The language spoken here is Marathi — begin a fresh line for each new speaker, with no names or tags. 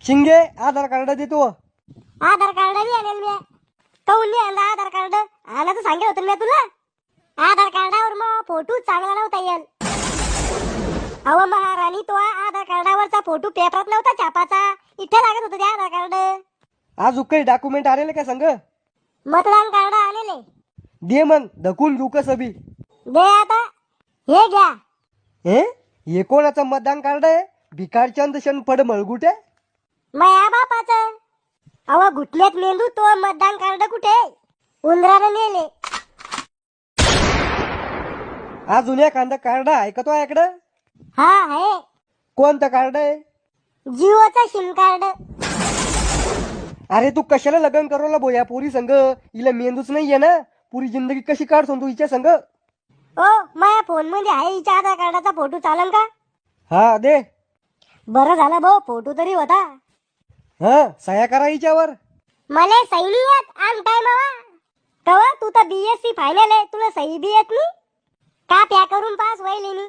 शिंगे आधार कार्ड देतो.
आधार कार्ड बी आणेल मी. काऊन नाही आणला आधार कार्ड? आणायचं सांगितलं होतं मी तुला. आधार कार्डावर मग फोटो चांगला नव्हता येईल. अहो महाराणी, तो आधार कार्डावरचा फोटो पेपरात नव्हता छापाचा. इथे लागत होतं ते आधार कार्ड.
आज काही डॉक्युमेंट आलेले का संग?
मतदान कार्ड आलेले.
दे मग धकून घेऊ कसं बी.
दे आता. हे घ्या.
हे कोणाचं मतदान कार्ड आहे? भिकारचंद शनफड मळगुटे.
माया बापाचं. अहो घुटण्यात मेंदू, तो मतदान कार्ड कुठे? उंदरानं नेले.
अजून एखादं कार्ड आहे का तो इकडं?
हा आहे.
कोणतं कार्ड आहे?
जिओचा सिम कार्ड.
अरे तू कशाला लग्न करवला बोया पुरी संग? हिला मेंदूच नाहीये ना. पुरी जिंदगी कशी काढतो तू हिच्या संग?
ओ माया फोन मध्ये आहे हिच्या आधार कार्डाचा फोटो, चालन का?
हा दे.
बरं झालं भाऊ, फोटो तरी होता.
हा सह्या करा हिच्यावर.
मला सही नाही येत आम टाइमावा. कवा तू तर बीएससी फायनल आहे, तुला सही बी येत नाही का? प्या करून पास व्हायले मी.